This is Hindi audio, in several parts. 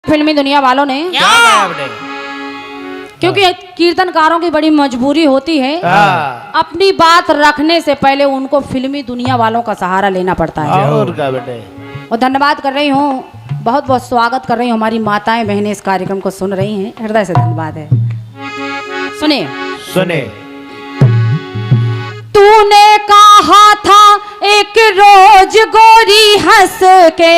फिल्मी दुनिया वालों ने, क्योंकि कीर्तनकारों की बड़ी मजबूरी होती है, अपनी बात रखने से पहले उनको फिल्मी दुनिया वालों का सहारा लेना पड़ता है। और क्या बेटे, और धन्यवाद कर रही हूँ, बहुत बहुत स्वागत कर रही हूँ, हमारी माताएं बहनें इस कार्यक्रम को सुन रही हैं, हृदय से धन्यवाद है। सुनिए सुने। तूने कहा था एक रोज गोरी हंस के,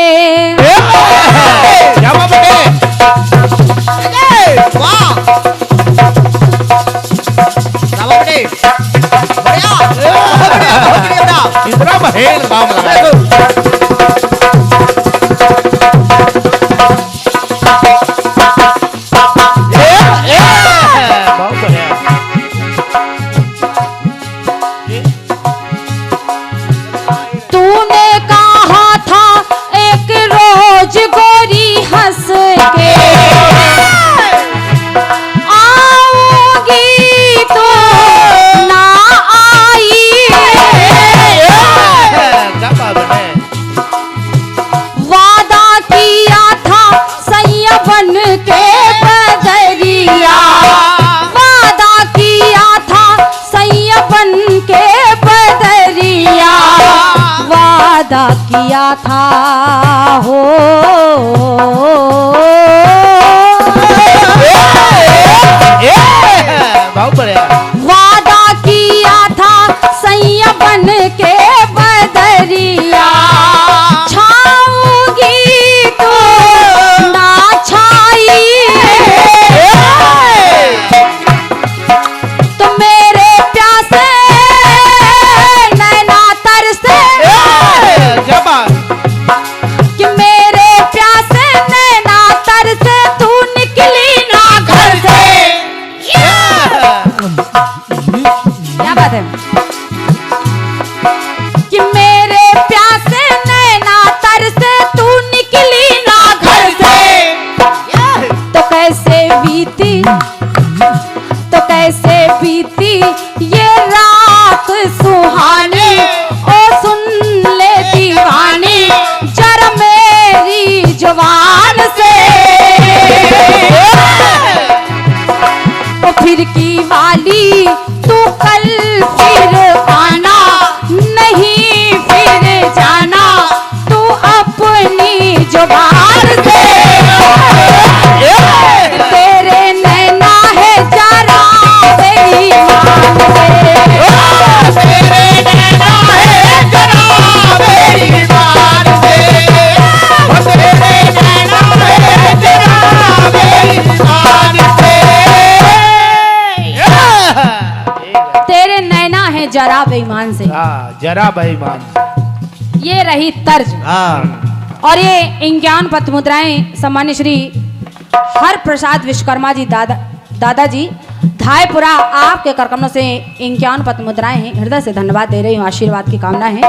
इतना बहेल काम लगा। तूने कहा था एक रोज गोरी हंस के आऊंगी तो ना आई, वादा किया था सैया बन के बदरिया, वादा किया था सैया बन के बदरिया, वादा किया था हो। वादा किया था सैया बन के बदरिया, छाऊंगी तो ना छाई, तो मेरे प्यासे नैना तरसे, कि मेरे प्यासे नैना तरसे, तू निकली ना घर से। क्या बात है, कि मेरे प्यासे नैना तरसे, तू निकली ना घर से। तो कैसे बीती, तो कैसे बीती ये रात सुहानी, ओ सुन ले दीवानी जरा मेरी जवान से। ओ फिर की वाली तू कल फिर आना, नहीं फिर जाना तू अपनी जुबान से। तेरे नैना है जरा बेईमान से, तेरे नैना है जरा बेईमान से, तेरे नैना है जरा बेईमान से, तेरे नैना है जरा बेईमान से। जरा बेईमान। ये रही तर्ज। और ये इंक्यान पथ मुद्राएं सम्मान्य श्री हर प्रसाद विश्वकर्मा जी दादाजी धायपुरा, आपके करकमों से इंक्यान पथ मुद्राएं हैं, हृदय से धन्यवाद दे रही हूँ, आशीर्वाद की कामना है।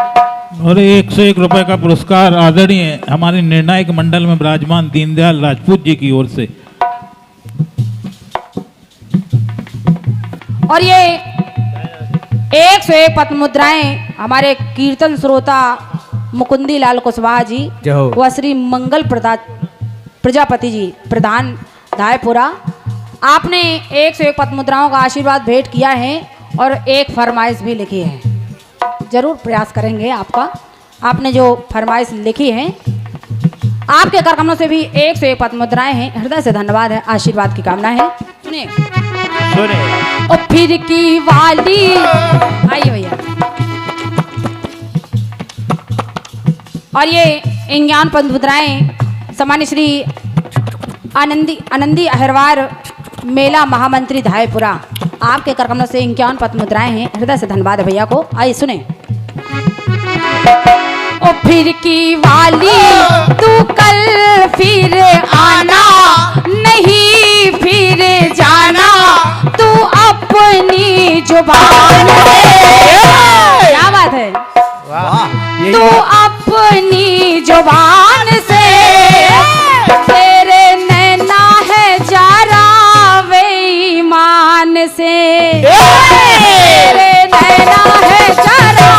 और 101 रुपए का पुरस्कार आदरणीय हमारे निर्णायक मंडल में विराजमान दीनदयाल राजपूत जी की ओर से। और ये 101 पथ मुद्राएं हमारे कीर्तन श्रोता मुकुंदी लाल कुशवाहा जी व श्री मंगल प्रजापति जी प्रधान धायपुरा, आपने 101 पथ मुद्राओं का आशीर्वाद भेंट किया है और एक फरमाइश भी लिखी है। जरूर प्रयास करेंगे आपका, आपने जो फरमाइश लिखी है, आपके करकमों से भी 101 पथ मुद्राएं हैं, हृदय से धन्यवाद है, आशीर्वाद की कामना है। सुनिए ओ फिर की वाली, आइए भैया। और ये इंज्ञान पथ मुद्राएं सम्मान्य श्री आनंदी अहरवार मेला महामंत्री धायपुरा, आपके करकमों से इंक्यान पथ मुद्राएं हैं, हृदय से धन्यवाद है भैया को। आइए सुने। ओ फिर की वाली तू कल फिर आना, नहीं फिर जाना तू अपनी जुबान से। क्या बात है, तू अपनी जुबान से, तेरे नैना है जरा बेईमान से, तेरे नैना है जरा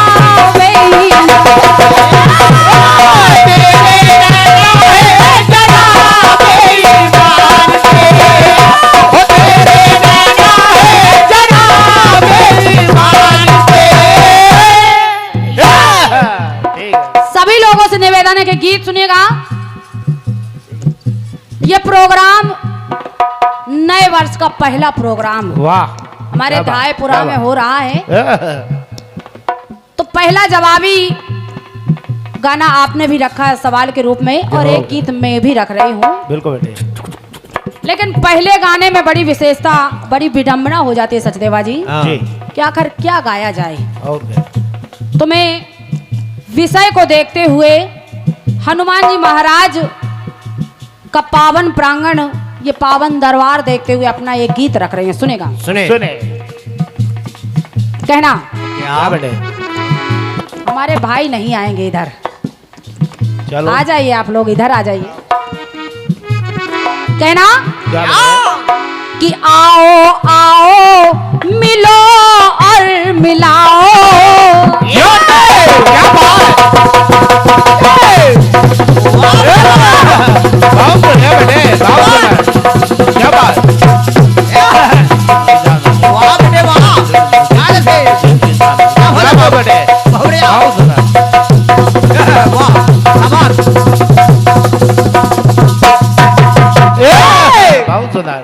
बेईमान, तेरे नैना है जरा बेईमान। ये प्रोग्राम नए वर्ष का पहला प्रोग्राम वाह हमारे क्या बात, धायपुरा क्या में बात। हो रहा है। तो पहला जवाबी गाना आपने भी रखा है सवाल के रूप में और एक गीत मैं भी रख रही हूँ। बिल्कुल बेटे। लेकिन पहले गाने में बड़ी विशेषता बड़ी विडंबना हो जाती है सचदेवा जी जी कि आखिर क्या गाया जाए। और क्या? तो मैं विषय को देखते हुए हनुमान जी महाराज का पावन प्रांगण ये पावन दरबार देखते हुए अपना एक गीत रख रहे हैं। सुनेगा सुने कहना क्या बेटे? हमारे भाई नहीं आएंगे इधर, चलो आ जाइए आप लोग इधर आ जाइए। कहना क्या बेटे? कि आओ आओ मिलो और मिलाओ। क्या बात? बहुत बढ़िया बेटे, बहुत बढ़िया। क्या बात? वाह बेटे वाह, यार से क्या बात बेटे? बहुड़िया बहुत सुंदर। वाह शाबाश। बहुत सुंदर।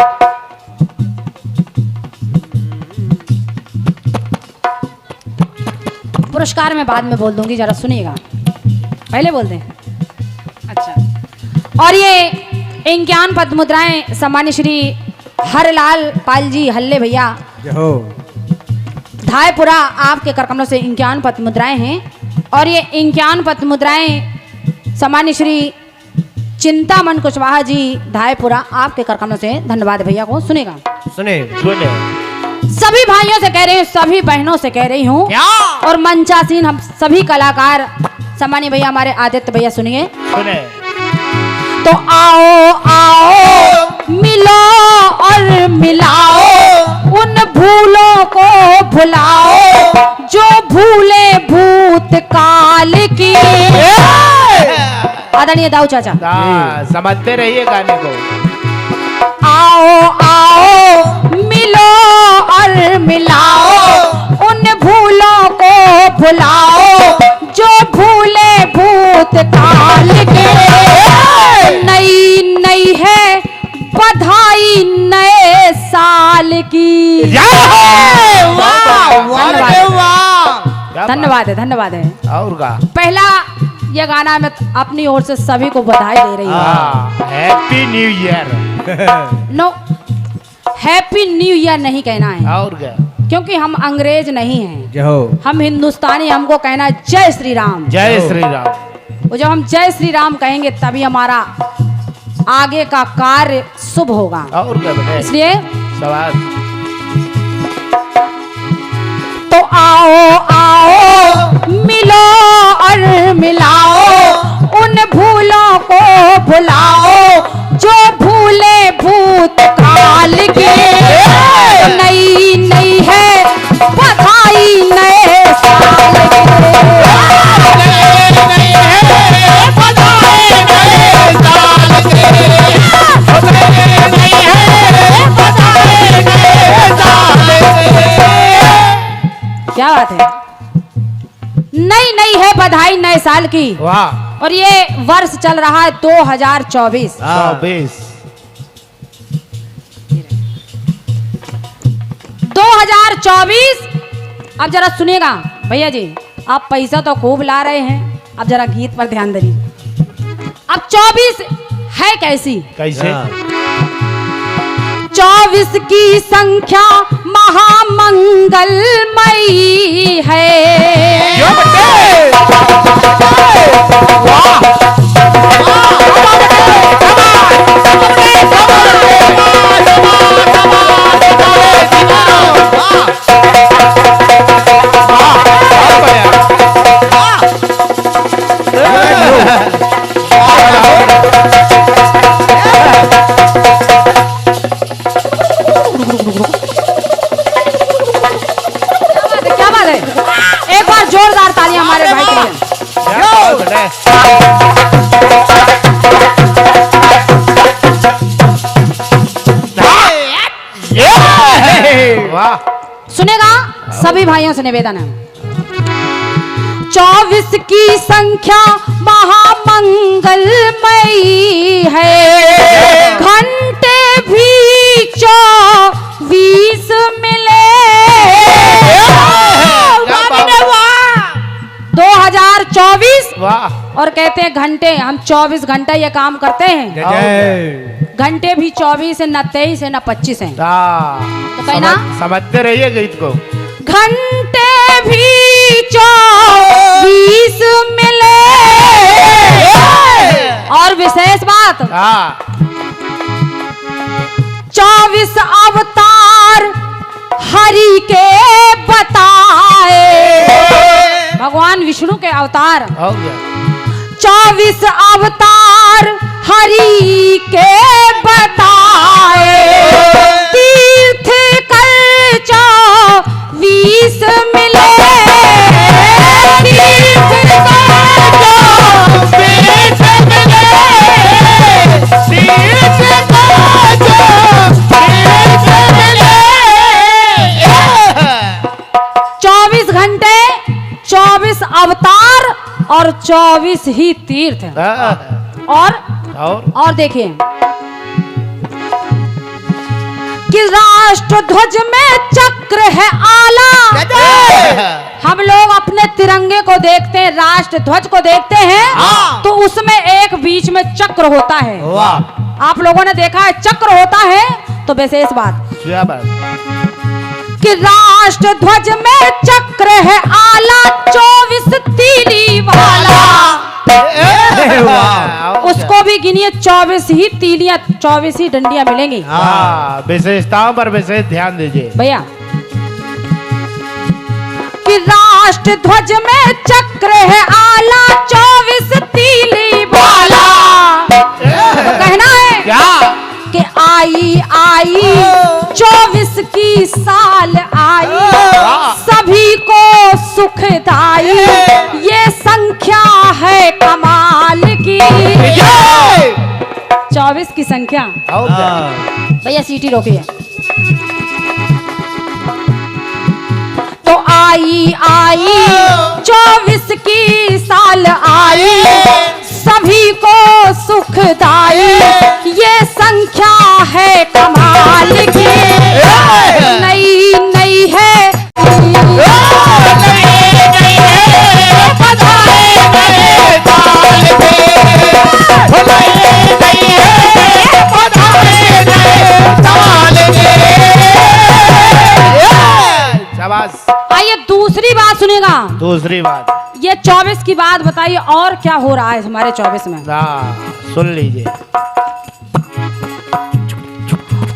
पुरस्कार मैं बाद में बोल दूंगी, जरा सुनिएगा, पहले बोल दें। अच्छा, और ये इंक्यान पद मुद्राएं सम्मान्य श्री हरलाल पाल जी हल्ले भैया धायपुरा आपके करकमलों से इंक्यान पद मुद्राएं हैं। और ये इंक्यान पद मुद्राएं सम्मान्य श्री चिंतामन कुशवाहा जी धायपुरा आपके करकमलों से धन्यवाद भैया को। सुनेगा सुने सभी भाइयों से कह रही हूँ, सभी बहनों से कह रही हूँ और मंचासीन हम सभी कलाकार सम्मान्य भैया हमारे आदित्य भैया सुनिए। सुने तो आओ आओ मिलो और मिलाओ, उन भूलों को भुलाओ जो भूले भूतकाल की। आदरणीय दाऊ चाचा समझते रहिए गाने को। आओ आओ मिलो और मिलाओ, उन भूलों को भुलाओ जो भूले भूतकाल के। नई नई है बधाई नए साल की। धन्यवाद है, धन्यवाद है। और का पहला यह गाना मैं अपनी ओर से सभी को बधाई दे रही हूँ। Happy new year. No, happy new year नहीं कहना है और क्या? क्योंकि हम अंग्रेज नहीं हैं, हम हिंदुस्तानी। हमको कहना है जय श्री राम। जय श्री राम। वो जब हम जय श्री राम कहेंगे तभी हमारा आगे का कार्य शुभ होगा। और क्या बेटे? इसलिए सवाल तो आओ आओ मिलो और मिलाओ, उन भूलों को भुलाओ जो भूले भूतकाल के। नई नई है बधाई नए साल क्या बात है। नई नई है बधाई नए साल की। वाह। और ये वर्ष चल रहा है 2024। 2024। अब जरा सुनिएगा भैया जी, आप पैसा तो खूब ला रहे हैं, अब जरा गीत पर ध्यान दीजिए। अब 24 है कैसी? कैसे? 24 की संख्या महामंगलमयी है। क्या बात है, एक बार जोरदार तालियां हमारे भाई के लिए। वाह। सुनेगा सभी भाइयों से निवेदन है। 24 की संख्या महामंगलमयी है। वाह और कहते हैं घंटे, हम 24 घंटा ये काम करते हैं। घंटे भी 24 है, न 23 है, न 25 है। तो कहना समझते रहिए गीत को। घंटे भी 24 मिले। और विशेष बात, 24 अवतार हरि के बताए। भगवान विष्णु के अवतार, 24 अवतार हरि के बताए। तीर्थ कर 24 मिले। तीर्थ कर 24 मिले। तीर्थ कर 24 मिले। 24 घंटे, 24 अवतार और 24 ही तीर्थ। और देखिए कि राष्ट्र ध्वज में चक्र है आला। हम लोग अपने तिरंगे को देखते हैं, राष्ट्र ध्वज को देखते हैं, तो उसमें एक बीच में चक्र होता है। आप लोगों ने देखा है चक्र होता है। तो विशेष बात कि राष्ट्र ध्वज में चक्र है आला, 24 तीली वाला। उसको भी गिनिए, 24 ही तीलियां, 24 ही डंडियां मिलेंगी। विशेषताओं पर विशेष ध्यान दीजिए भैया। कि राष्ट्र ध्वज में चक्र है आला, 24 तीली वाला। कहना है क्या कि आई आई 24 की साल आई, सभी को सुखदाई। ये संख्या है कमाल की। 24 की संख्या। भैया सीटी रोकिए। तो आई आई 24 की साल आई, सभी को सुखदाई। ये संख्या है कमाल की। नई नई है, आइए दूसरी बात सुनेगा। दूसरी बात, ये 24 की बात बताइए और क्या हो रहा है हमारे 24 में। सुन लीजिए।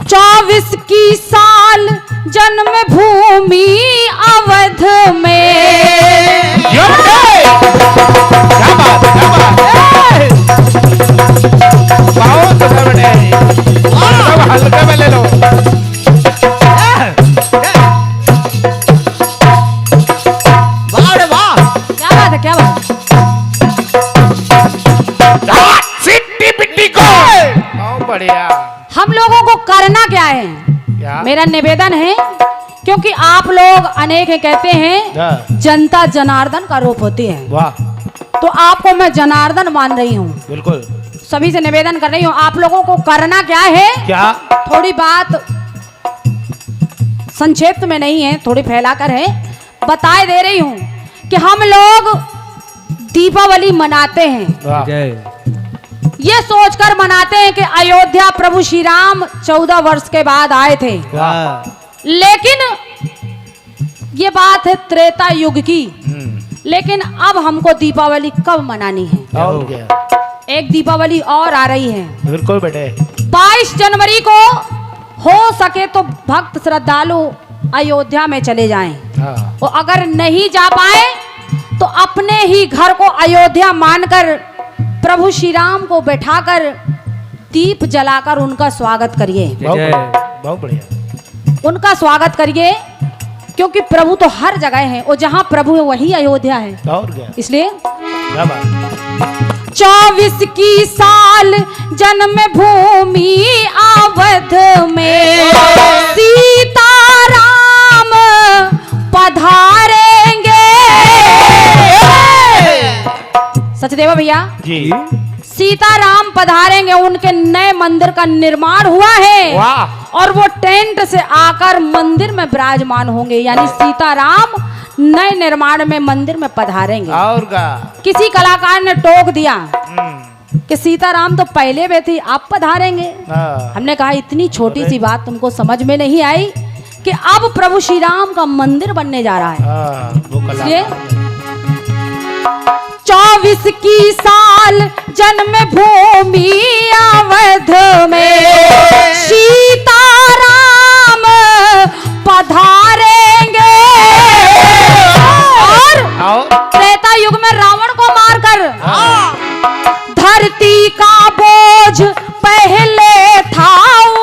24 की साल जन्म भूमि अवध में। क्या बात, क्या बात। बहुत हल्के में ले लो। क्या बात सिट्टी पिट्टी को बहुत बढ़िया। हम लोगों को करना क्या है? क्या? मेरा निवेदन है, क्योंकि आप लोग अनेक है कहते हैं जनता जनार्दन का रूप होती है। वाह, तो आपको मैं जनार्दन मान रही हूँ। बिल्कुल। सभी से निवेदन कर रही हूँ, आप लोगों को करना क्या है? क्या? थोड़ी बात संक्षेप में नहीं है, थोड़ी फैलाकर है, बताए दे रही हूँ कि हम लोग दीपावली मनाते हैं, ये सोचकर मनाते हैं कि अयोध्या प्रभु श्री राम 14 वर्ष के बाद आए थे। लेकिन ये बात है त्रेता युग की। लेकिन अब हमको दीपावली कब मनानी है? और क्या? एक दीपावली और आ रही है। बिल्कुल बेटे। 22 जनवरी को हो सके तो भक्त श्रद्धालु अयोध्या में चले जाएं। और अगर नहीं जा पाए तो अपने ही घर को अयोध्या मानकर प्रभु श्री राम को बैठाकर दीप जलाकर उनका स्वागत करिए। बहुत बढ़िया। उनका स्वागत करिए, क्योंकि प्रभु तो हर जगह है और जहाँ प्रभु है वही अयोध्या है। और क्या? इसलिए क्या बात? 24 की साल जन्म भूमि अवध में सीताराम पधारेंगे। सचदेवा भैया जी, सीताराम पधारेंगे। उनके नए मंदिर का निर्माण हुआ है। वाह। और वो टेंट से आकर मंदिर में विराजमान होंगे, यानी सीताराम नए निर्माण में मंदिर में पधारेंगे। और का किसी कलाकार ने टोक दिया हम्म, कि सीताराम तो पहले में थी, आप पधारेंगे। हाँ, हमने कहा इतनी छोटी सी बात तुमको समझ में नहीं आई कि अब प्रभु श्री राम का मंदिर बनने जा रहा है। हाँ, वो कला इसलिए 24 की साल जन्म भूमि अवध में सीताराम पधारेंगे और त्रेता युग में रावण को मारकर धरती का बोझ पहले था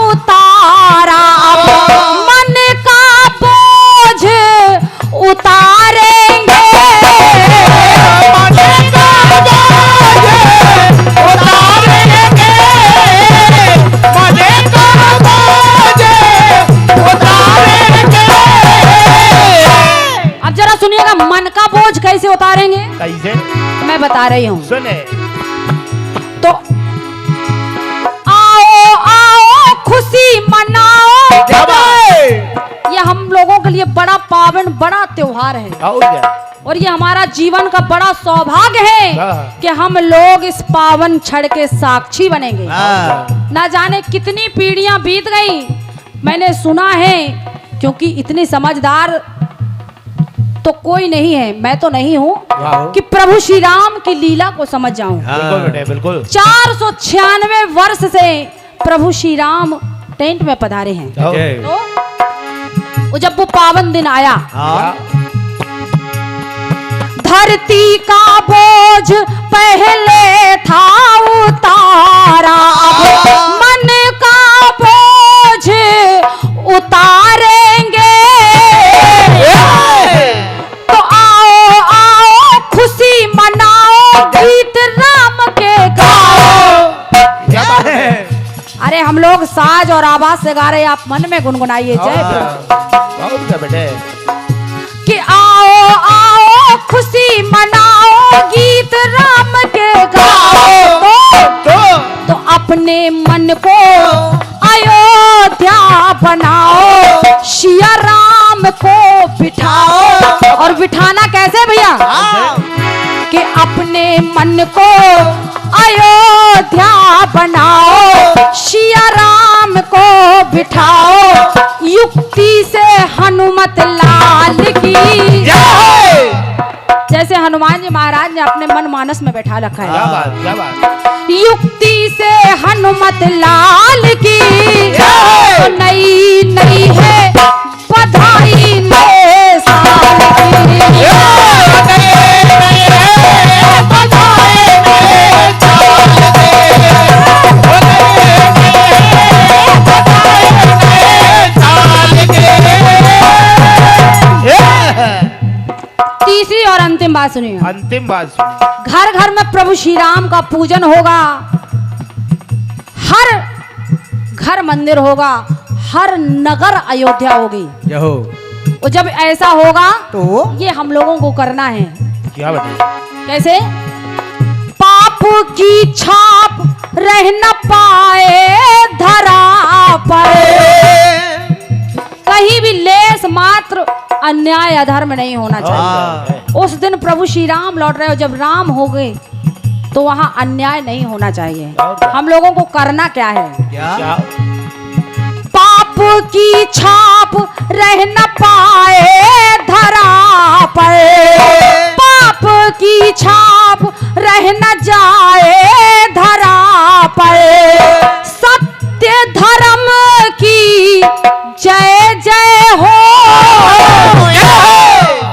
उतारा, मन का बोझ उतारेंगे। अब जरा सुनिएगा मन का बोझ कैसे उतारेंगे, कैसे मैं बता रही हूँ। सुने तो आओ आओ खुशी मनाओ, ये हम लोगों के लिए बड़ा पावन बड़ा त्योहार है और क्या और ये हमारा जीवन का बड़ा सौभाग्य है हाँ। कि हम लोग इस पावन क्षण के साक्षी बनेंगे। हाँ। ना जाने कितनी पीढ़ियां बीत गई, मैंने सुना है, क्योंकि इतनी समझदार तो कोई नहीं है, मैं तो नहीं हूँ वाह। कि प्रभु श्री राम की लीला को समझ जाऊं। बिल्कुल बेटे बिल्कुल 496 वर्ष से प्रभु श्री राम टेंट में पधारे हैं। और- तो जब वो पावन दिन आया, हाँ। धरती का बोझ पहले था उतारा, अब मन का बोझ उतारेंगे। तो आओ आओ खुशी मनाओ, गीत राम के गाओ। क्या बात है अरे हम लोग साज और आवाज से गा रहे हैं, आप मन में गुनगुनाइए जय प्रभु। और क्या बेटे कि आओ आओ खुशी मनाओ, गीत राम के गाओ। तो अपने मन को अयोध्या बनाओ, सिया राम को बिठाओ। और बिठाना कैसे भैया, कि अपने मन को अयोध्या बनाओ, सिया राम को बिठाओ। युक्ति से हनुमत लाल की, जैसे हनुमान जी महाराज ने अपने मन मानस में बैठा रखा क्या है। बात क्या बात युक्ति से हनुमत लाल की, तो नई नई है बधाई नए साल की। तीसरी और अंतिम बात सुनिए, अंतिम बात सुन घर घर में प्रभु श्री राम का पूजन होगा, हर घर मंदिर होगा, हर नगर अयोध्या होगी। और जब ऐसा होगा तो ये हम लोगों को करना है। क्या बेटे कैसे, पाप की छाप रह न पाए धरा पर, कहीं भी लेस मात्र अन्याय अधर्म नहीं होना चाहिए। उस दिन प्रभु श्री राम लौट रहे हो, जब राम हो गए तो वहां अन्याय नहीं होना चाहिए। हम लोगों को करना क्या है, क्या पाप की छाप रह न पाए धरा पर, पाप की छाप रह न जाए धरा पर, सत्य धर्म की जय जय हो।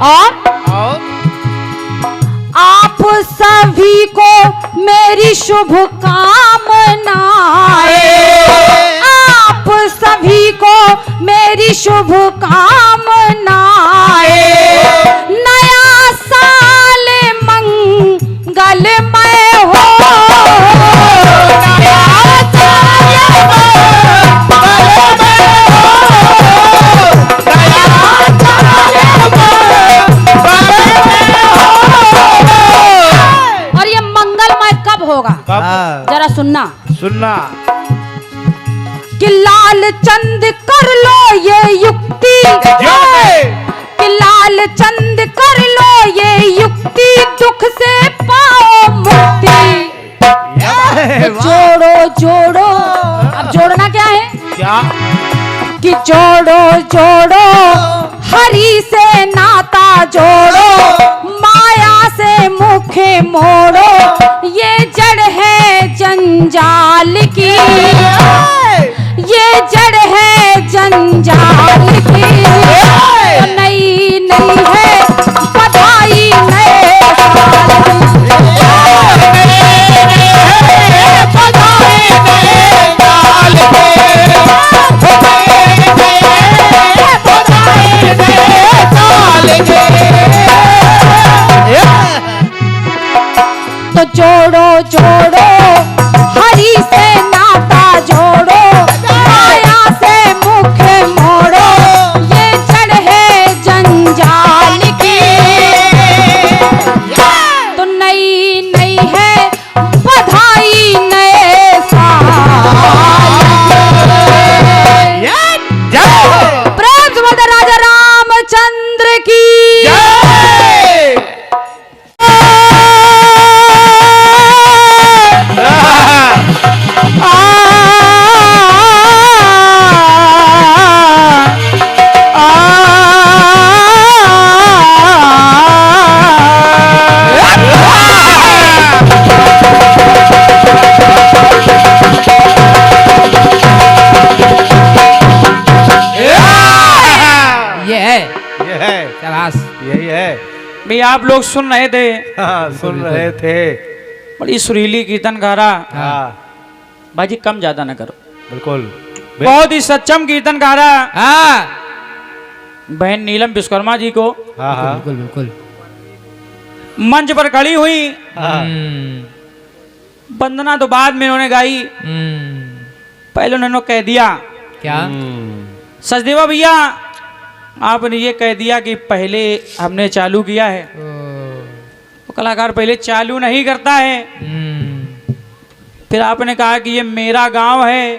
और आप सभी को मेरी शुभकामनाएं, आप सभी को मेरी शुभकामनाएं। नया साल मंगलमय हो, और ये मंगलमय कब होगा, जरा सुनना सुनना कि लाल चंद कर लो ये युक्ति, कि लाल चंद कर लो ये युक्ति, दुख से पाओ मुक्ति। जोड़ो जोड़ो, अब जोड़ना क्या है? क्या? कि जोड़ो जोड़ो हरि से नाता जोड़ो, माया से मुख मोड़ो, ये जड़ है जंजाल की, ये जड़ है जंजाल की। तो नई नई है बधाई नए साल तो जोड़ो जोड़ो हरि से नाता जोड़ो, माया से मुख मोड़ो, ये जड़ है जंजाल की। तो नई नई है बधाई नए साल की। प्रेम से बोलते राजा रामचंद्र की। यही है भाई आप लोग सुन रहे थे, हाँ, सुन रहे थे। बड़ी सुरीली कीर्तन गारा। हाँ भाजी कम ज्यादा ना करो, बिल्कुल। बहुत ही सच्चम कीर्तन गारा। बहन नीलम विश्वकर्मा जी को हाँ हाँ बिल्कुल बिल्कुल। मंच पर खड़ी हुई, हाँ वंदना तो बाद में उन्होंने गाई, पहले उन्होंने कह दिया क्या? सचदेवा भैया आपने ये कह दिया कि पहले हमने चालू किया है। तो कलाकार पहले चालू नहीं करता है, फिर आपने कहा कि ये मेरा गांव है,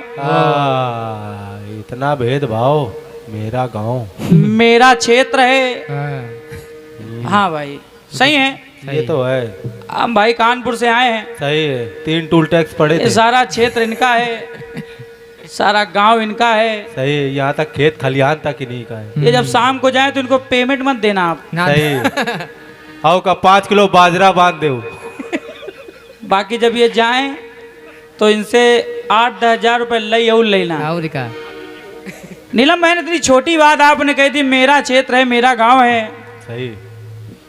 इतना भेदभाव, मेरा गांव मेरा क्षेत्र है। हाँ भाई सही है, ये तो है। हम भाई कानपुर से आए हैं, सही है, 3 टूल टैक्स पड़े ये थे। सारा क्षेत्र इनका है, सारा गांव इनका है। सही है, यहाँ तक खेत खलिहान तक इन्हीं का है। ये जब शाम को जाए तो इनको पेमेंट मत देना आप, सही। आओ का 5 किलो बाजरा बांध दो। बाकी जब ये जाएं तो इनसे 8-10 हजार रुपए लई और लेना। और का नीलम बहन इतनी छोटी बात आपने कही थी, मेरा क्षेत्र है मेरा गांव है, सही।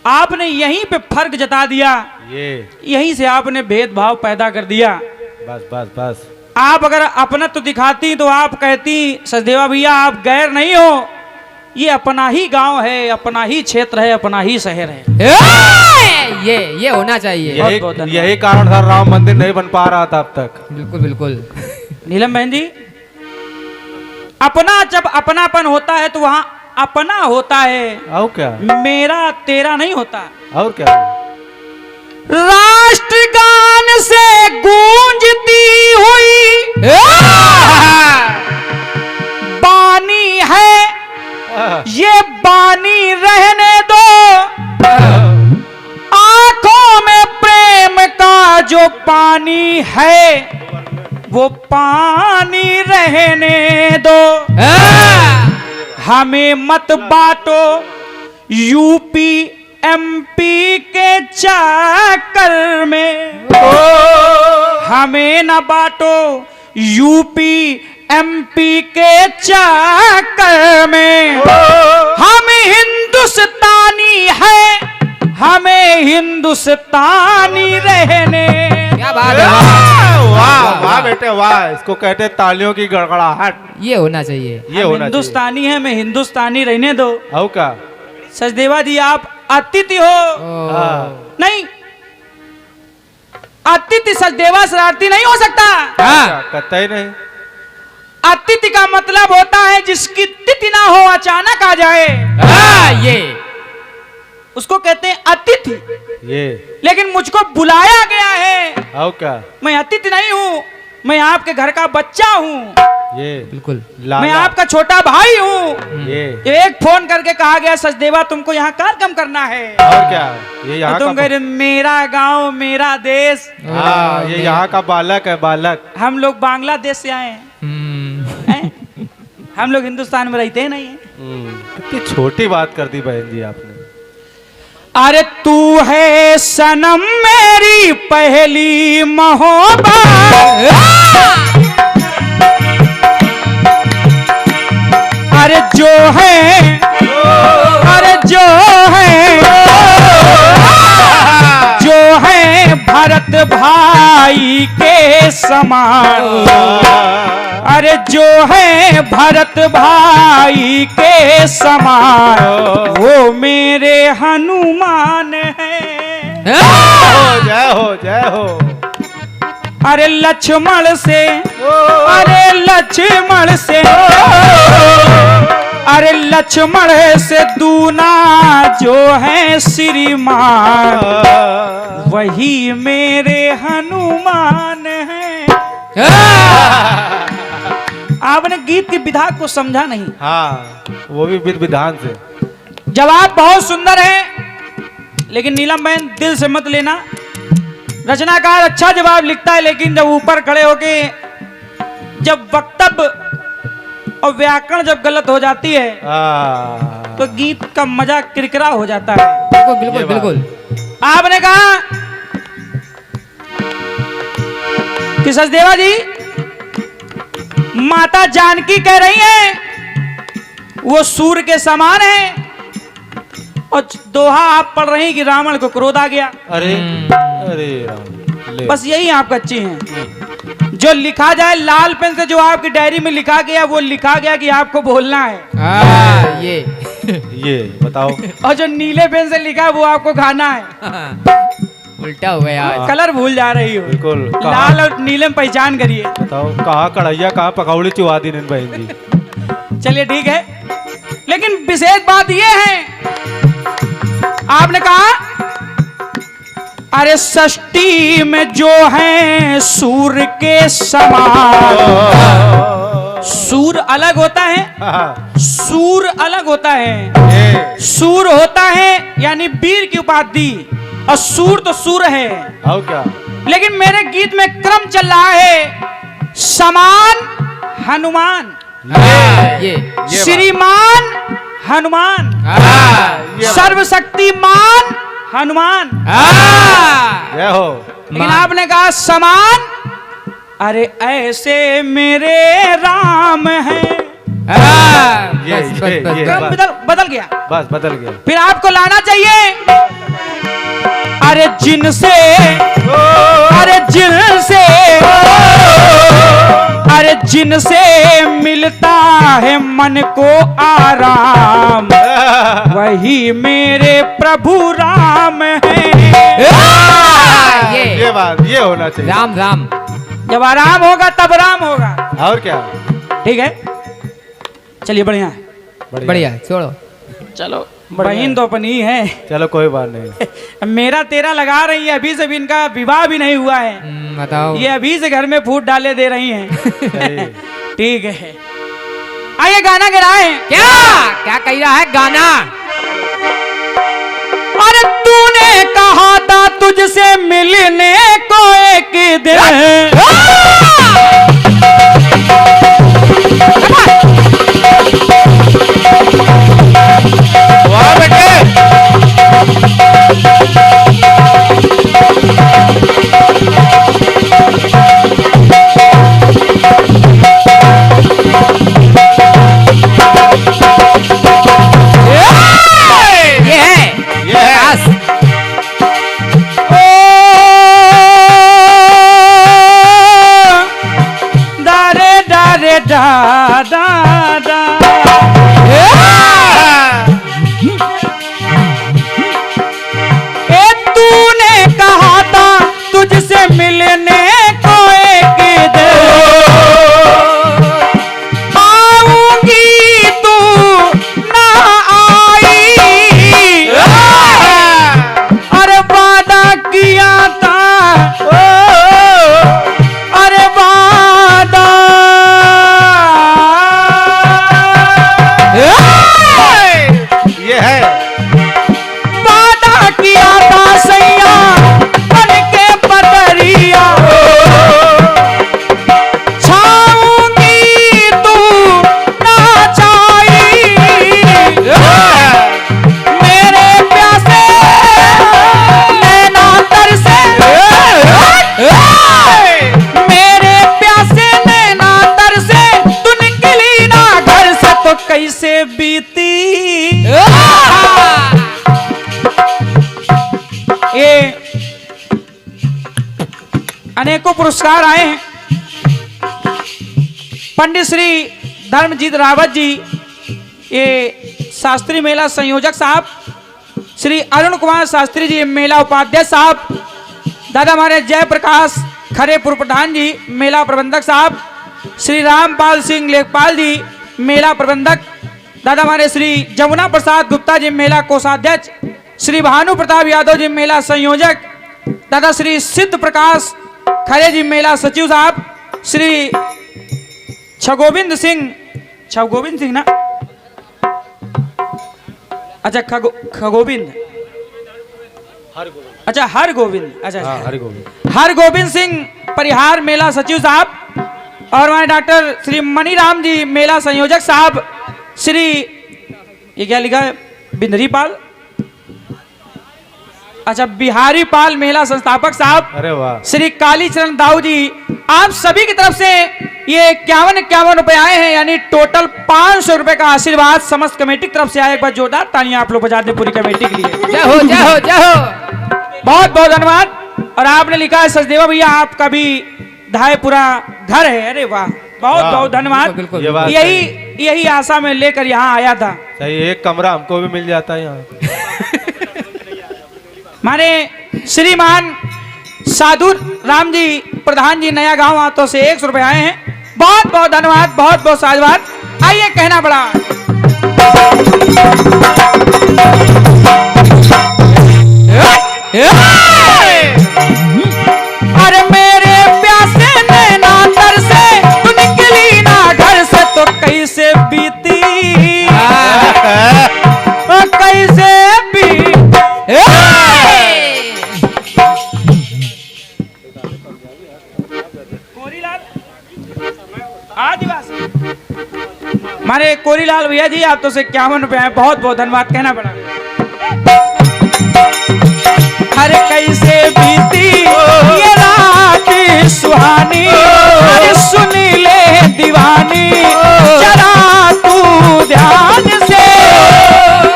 आपने यहीं पे फर्क जता दिया, यहीं से आपने भेदभाव पैदा कर दिया। बस बस बस। आप अगर अपना तो दिखाती तो आप कहती सचदेवा भैया आप गैर नहीं हो, ये अपना ही गांव है, अपना ही क्षेत्र है, अपना ही शहर है। ये होना चाहिए। बहुत बहुत धन्यवाद। यही कारण था राम मंदिर नहीं बन पा रहा था अब तक। बिल्कुल बिल्कुल। नीलम बहन जी, अपना जब अपनापन होता है तो वहां अपना होता है, और क्या? मेरा तेरा नहीं होता। और क्या? राष्ट्रगान से गूंजती हुई बानी है, ये बानी रहने दो, आंखों में प्रेम का जो पानी है वो पानी रहने दो। हमें मत बांटो यूपी एमपी के चक्कर में, हमें न बांटो यूपी एमपी के चक्कर में। हम हिंदुस्तानी हैं, हमें हिंदुस्तानी रहने। क्या बात है? वाह वाह बेटे वाह, इसको कहते हैं तालियों की गड़गड़ाहट। ये होना चाहिए। ये होना हिंदुस्तानी है, मैं हिंदुस्तानी रहने दो। चाहिए। और क्या? सचदेवा जी आप अतिथि हो। नहीं, अतिथि सचदेवा शरारती नहीं हो सकता। कतई नहीं। अतिथि का मतलब होता है जिसकी तिथि ना हो, अचानक आ जाए, ये उसको कहते हैं अतिथि। ये लेकिन मुझको बुलाया गया है, और क्या? मैं अतिथि नहीं हूँ, मैं आपके घर का बच्चा हूँ, ये बिल्कुल। लाला, मैं आपका छोटा भाई हूँ। ये एक फोन करके कहा गया सचदेवा तुमको यहाँ कार्यक्रम करना है, और क्या, ये यहाँ तो तुम कह रहे मेरा गांव मेरा देश, हाँ, ये यहाँ का बालक है, बालक। हम लोग बांग्लादेश से आए हैं, हैं? हम लोग हिंदुस्तान में रहते नहीं हैं। कितनी छोटी बात कर दी बहन जी आपने। अरे तू है सनम मेरी पहली मोहब्बत, अरे जो है, अरे जो है भरत भाई के समान, अरे जो है भरत भाई के समान, वो मेरे हनुमान है। जय हो जय हो। अरे लक्ष्मण से, अरे लक्ष्मण से, अरे लक्ष्मण से दूना जो है श्रीमान, वही मेरे हनुमान है। आपने गीत की विधा को समझा नहीं। हाँ, वो भी विध विधान से। जवाब बहुत सुंदर है, लेकिन नीलम बहन दिल से मत लेना। रचनाकार अच्छा जवाब लिखता है, लेकिन जब ऊपर खड़े होके जब वक्तव्य और व्याकरण जब गलत हो जाती है तो गीत का मजा किरकिरा हो जाता है। बिल्कुल बिल्कुल बिल्कुल। आपने कहा कि सचदेवा जी माता जानकी कह रही हैं वो सूर्य के समान है, और दोहा आप पढ़ रही हैं कि रावण को क्रोध आ गया। अरे अरे राम, ले। बस यही आप अच्छी हैं। जो लिखा जाए लाल पेन से, जो आपकी डायरी में लिखा गया वो लिखा गया कि आपको बोलना है। ये बताओ। और जो नीले पेन से लिखा है वो आपको खाना है। उल्टा हो गया आज। कलर भूल जा रही हो। बिल्कुल। लाल और नीले में पहचान करिए। बताओ कहाँ कढ़ैया कहाँ पकौड़ी चुवा दी इन बहन जी। चलिए ठीक है, लेकिन विशेष बात ये है आपने कहा अरे षष्ठी में जो है सूर्य के समान। सूर्य अलग होता है, सूर्य अलग होता है। सूर्य होता है यानी वीर की उपाधि, और सूर्य तो सूर्य है। और क्या, लेकिन मेरे गीत में क्रम चल रहा है समान हनुमान, ये श्रीमान हनुमान, सर्वशक्तिमान हनुमान। जय हो। लेकिन आपने कहा समान, अरे ऐसे मेरे राम हैं। बदल गया, बस बदल गया। फिर आपको लाना चाहिए अरे जिनसे, अरे जिनसे, अरे जिनसे मिलता है मन को आराम, वही मेरे प्रभु राम है। ये बात ये होना चाहिए। राम राम। जब आराम होगा तब राम होगा। और क्या, ठीक है, चलिए बढ़िया है, बढ़िया। छोड़ो, चलो बहन तो अपनी ही है। चलो कोई बात नहीं। मेरा तेरा लगा रही है, अभी से भी इनका विवाह भी नहीं हुआ है। बताओ। ये अभी से घर में फूट डाले दे रही हैं। ठीक है, आइए गाना गिराए। क्या क्या कह रहा है गाना? अरे तूने कहा था तुझसे मिलने को एक दिन, वाह बेटे। da da da तूने कहा था तुझसे मिलने को एक दिन आऊंगी, तू ना आई। अरे वादा किया था, अरे वादा अनेकों पुरस्कार आए हैं। पंडित श्री धर्मजीत रावत जी, ये शास्त्री मेला संयोजक साहब, श्री अरुण कुमार शास्त्री जी मेला उपाध्यक्ष साहब, दादा हमारे जयप्रकाश खरेपुर प्रधान जी मेला प्रबंधक साहब, श्री रामपाल सिंह लेखपाल जी मेला प्रबंधक, दादा हमारे श्री जमुना प्रसाद गुप्ता जी मेला कोषाध्यक्ष, श्री भानु प्रताप यादव जी मेला संयोजक, दादा श्री सिद्ध प्रकाश खरे जी मेला सचिव साहब, श्री छगोविंद सिंह ना, अच्छा खगोविंद, अच्छा हरगोविंद, अच्छा हरगोविंद सिंह परिहार मेला सचिव साहब, और हमारे डॉक्टर श्री मणिराम जी मेला संयोजक साहब, श्री ये क्या लिखा है बिंदरी पाल, अच्छा बिहारी पाल मेला संस्थापक साहब, अरे वाह, श्री कालीचरण दाऊ जी, आप सभी की तरफ से ये 51 रुपए आए हैं, यानी टोटल 500 रुपए का आशीर्वाद समस्त कमेटी की तरफ से आया। एक बार जोरदार तालियां आप लोग बजा दें पूरी कमेटी के लिए। जय हो जय हो जय हो। बहुत बहुत धन्यवाद। और आपने लिखा है सचदेवा भैया आपका भी धायपुरा घर है, अरे वाह, बहुत बहुत धन्यवाद। बिल्कुल, ये बात यही आशा में लेकर यहाँ आया था। सही, एक कमरा हमको भी मिल जाता है यहाँ। हमारे श्रीमान साधु राम जी प्रधान जी नया गांव हाथों से 100 रुपए आए हैं, बहुत बहुत धन्यवाद, बहुत बहुत साधुवाद। आइए कहना पड़ा अरे मेरे प्यासे नैना तर से तू निकली ना घर से तो कैसे बीती, कैसे बीती। आदिवासी हमारे कोरीलाल भैया जी आप तो से 51 रुपए आए, बहुत बहुत धन्यवाद कहना पड़ा। अरे कैसे बीती ये रात सुहानी, अरे सुन ले दीवानी जरा तू ध्यान से,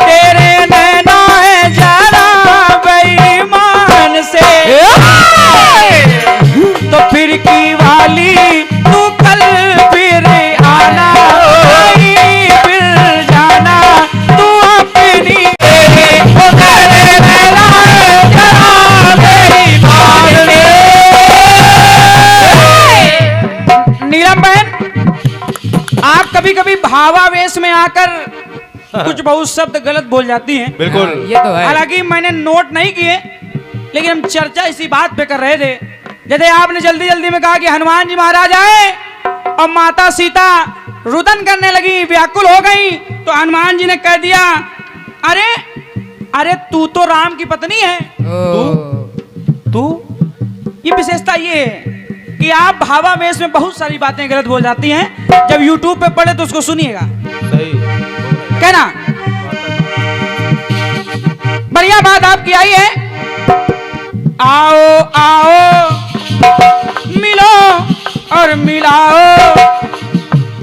तेरे नैना है जरा बेईमान से, तो फिर की वाली तू कल फिर आना, फिर जाना तू अपनी नीलम बहन, आप कभी कभी भावावेश में आकर कुछ बहुत शब्द गलत बोल जाती हैं। बिल्कुल, ये तो है। हालांकि मैंने नोट नहीं किए, लेकिन हम चर्चा इसी बात पे कर रहे थे। जैसे आपने जल्दी जल्दी में कहा कि हनुमान जी महाराज आए और माता सीता रुदन करने लगी, व्याकुल हो गई, तो हनुमान जी ने कह दिया अरे अरे तू तो राम की पत्नी है। तू ये विशेषता ये है कि आप भावावेश में बहुत सारी बातें गलत बोल जाती हैं। जब YouTube पे पढ़े तो उसको सुनिएगा, सही कहना बढ़िया बात आपकी आई है। आओ आओ मिलो और मिलाओ,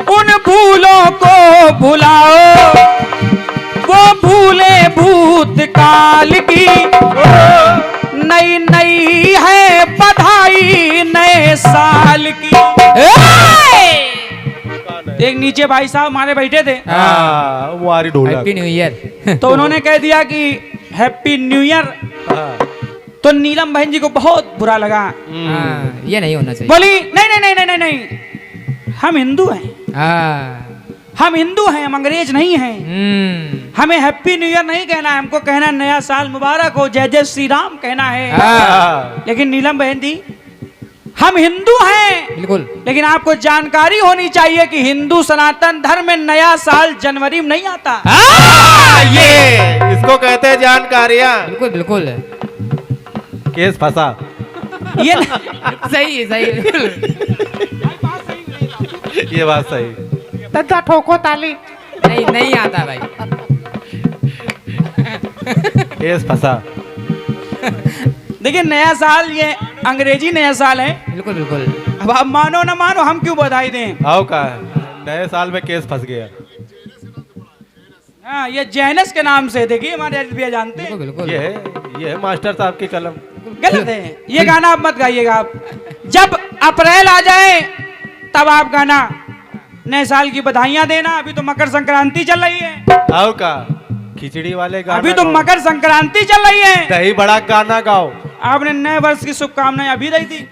उन भूलों को भुलाओ, वो भूले भूतकाल की, नई नई है बधाई नए साल की। एक नीचे भाई साहब हमारे बैठे थे, वो आ रही ढोलक। Happy new year. तो उन्होंने कह दिया कि हैप्पी न्यू ईयर, तो नीलम बहन जी को बहुत बुरा लगा। ये नहीं होना चाहिए। बोली नहीं नहीं नहीं नहीं नहीं, हम हिंदू हैं, हम हिंदू हैं, हम अंग्रेज नहीं हैं। हमें हैप्पी न्यू ईयर नहीं कहना है, हमको कहना नया साल मुबारक हो, जय जय श्री राम कहना है। लेकिन नीलम बहन जी हम हिंदू हैं, बिल्कुल, लेकिन आपको जानकारी होनी चाहिए कि हिंदू सनातन धर्म में नया साल जनवरी में नहीं आता। ये इसको कहते हैं जानकारियां। बिल्कुल बिल्कुल, केस फंसा। ये सही है, सही है। ये बात सही। तथा ठोको ताली नहीं नहीं आता भाई। केस फंसा। देखिए नया साल ये अंग्रेजी नया साल है। बिल्कुल बिल्कुल। अब आप मानो ना मानो, हम क्यों बधाई दें। आओ का है, नए साल में केस फंस गया। हाँ, ये जैनस के नाम से देखिए हमारे अजीत भैया जानते हैं। बिल्कुल ये है मास्टर साहब की कलम। गलत है ये गाना, आप मत गाइएगा। आप जब अप्रैल आ जाए तब आप गाना नए साल की बधाइयां देना। अभी तो मकर संक्रांति चल रही है। आओ का खिचड़ी वाले गाना अभी तो गाओ। मकर संक्रांति चल रही है। दही बड़ा गाना गाओ। आपने नए वर्ष की शुभकामनाएं अभी दी थी,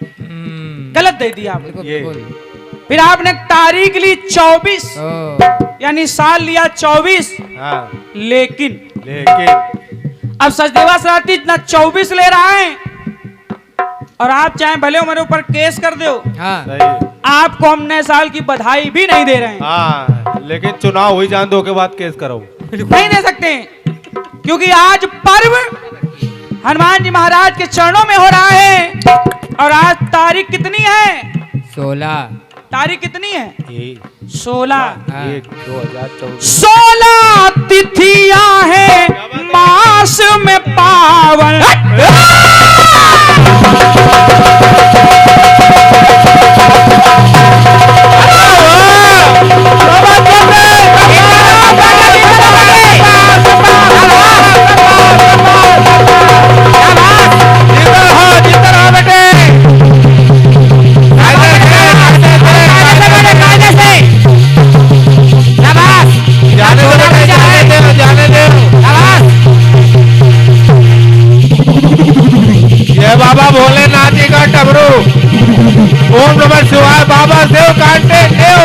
गलत दे दी आपने। बिल्कुल ये। बिल्कुल। फिर आपने तारीख ली 24, ओ, यानी साल लिया 24। हाँ लेकिन लेकिन अब सचदेवा सराती इतना 24 ले रहा है और आप चाहे भले हमारे ऊपर केस कर दो, हाँ सही है। आपको हम नए साल की बधाई भी नहीं दे रहे हैं। हाँ लेकिन चुनाव हुई जान दो के बाद केस करो। नहीं दे सकते क्योंकि आज पर्व हनुमान जी महाराज के चरणों में हो रहा है। और आज तारीख कितनी है? 16। तारीख कितनी है? 16। हाँ। 1/1/2024। 16 तिथियां हैं मास में पावन। ये बाबा भोलेनाथ जी का डमरू। ओम नमः शिवाय। बाबा देव कांटे देव।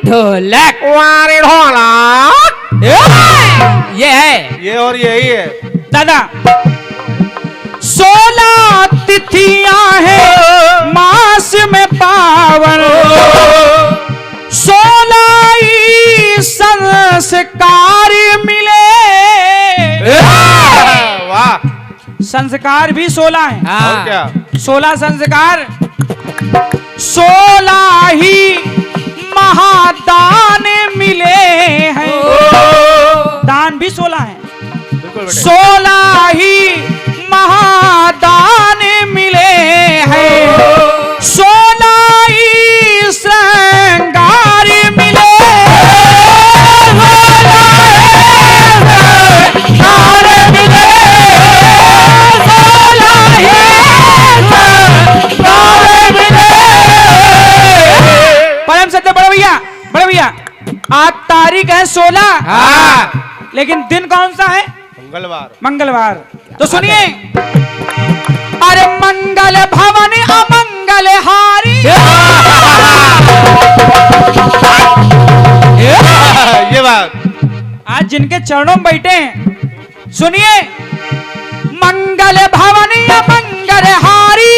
ढोलक वारे ढोलक। ये है। ये और यही है दादा 16 तिथियां हैं मास में पावन। 16 ही संस्कार मिले। वाह। संस्कार भी 16 है। और हाँ क्या? 16 संस्कार, 16 ही महादान मिले हैं। दान भी 16 है। बिल्कुल बेटे। 16 ही महादान मिले हैं। 16 ही श्रृंगार मिले। परम सत्य बड़े भैया आज तारीख है 16। हाँ लेकिन दिन कौन सा है? मंगलवार। मंगलवार। तो सुनिए, अरे मंगल भवन अमंगल हारी। ये बात। आज जिनके चरणों में बैठे हैं, सुनिए, मंगल भवन अमंगल हारी,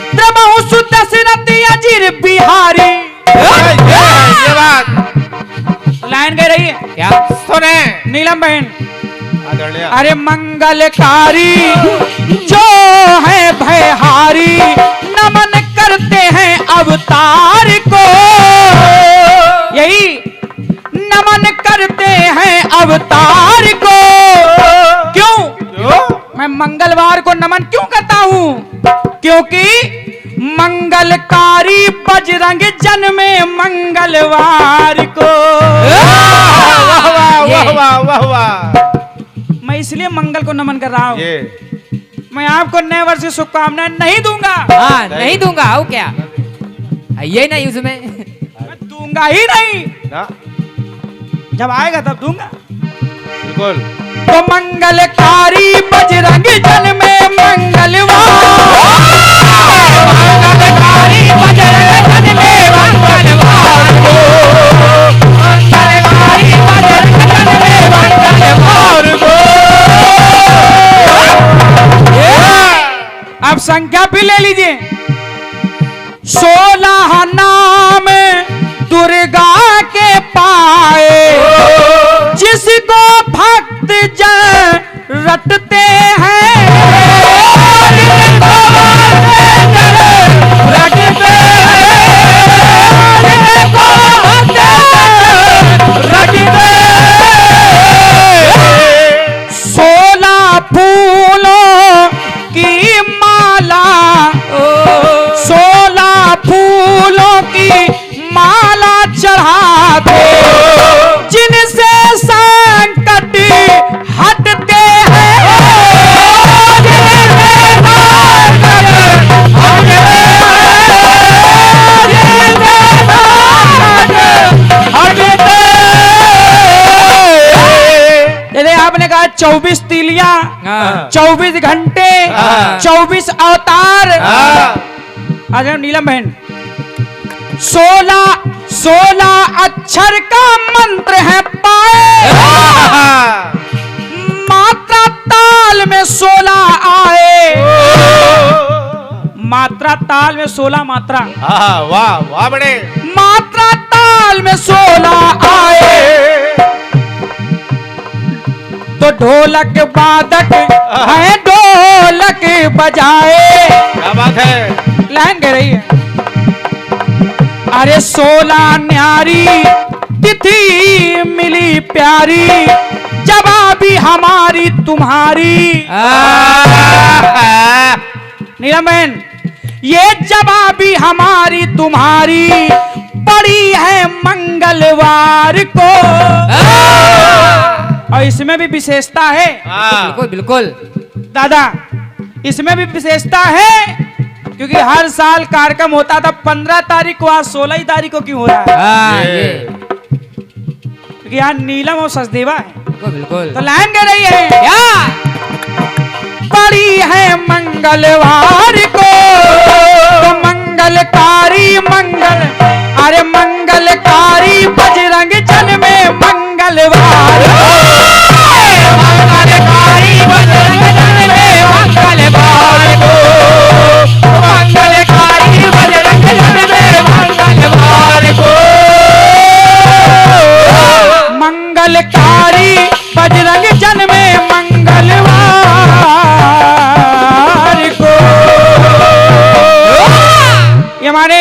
त्रिभुवन सुत दशरथ अजिर बिहारी। ये बात लाइन कह रही है क्या? सुने नीलम बहन। आदरणीय। अरे मंगलकारी जो है भयहारी, नमन करते हैं अवतार को। यही नमन करते हैं अवतार को। क्यों मैं मंगलवार को नमन क्यों करता हूँ? क्योंकि मंगलकारी बजरंग जन्मे मंगलवार को। वाह वाह वाह वाह। मैं इसलिए मंगल को नमन कर रहा हूँ। ये मैं आपको नए वर्ष की शुभकामनाएं नहीं दूंगा। हाँ नहीं दूंगा। हो क्या है ये नहीं उसमें। मैं दूंगा ही नहीं। ना जब आएगा तब दूंगा। बिल्कुल। तो मंगलकारी बजरंग जन्मे मंगलवार। मंगलकारी बजरंग जन्मे मंगलवार को। मंगलकारी बजरंग जन्मे मंगलवार को। अब संख्या भी ले लीजिए। 16 नाम दुर्गा के पाए, जिसको भक्त जन 24 तीलियां, हाँ। 24 घंटे, हाँ। 24 अवतार। आ जाओ नीलम बहन। 16 अक्षर का मंत्र है पाए, मात्रा ताल में 16 आए। मात्रा ताल में 16 मात्रा, वाह वाह बड़े। मात्रा ताल में 16 आए। तो ढोलक वादक है ढोलक बजाए। क्या बात है। लाइन कह रही है। अरे 16 न्यारी तिथि मिली प्यारी, जवाबी हमारी तुम्हारी। नीलम बहन, ये जवाबी हमारी तुम्हारी पड़ी है मंगलवार को। और इसमें भी विशेषता है बिल्कुल बिल्कुल दादा, इसमें भी विशेषता है, क्योंकि हर साल कार्यक्रम होता था 15 तारीख को, आज 16 तारीख को क्यों हो रहा है? हाँ, ये क्योंकि यहाँ नीलम और सचदेवा है। बिल्कुल बिल्कुल। तो लाइन कह रही है क्या पड़ी है मंगलवार को, तो मंगलकारी मंगल, अरे मंगलकारी बजरंग जन में मंगलवार। मंगलकारी बजरंग जन में मंगलवार को, मंगलकारी बजरंग जन में मंगलवार को, मंगलकारी बजरंग जन में मंगलवार को। ये हमारे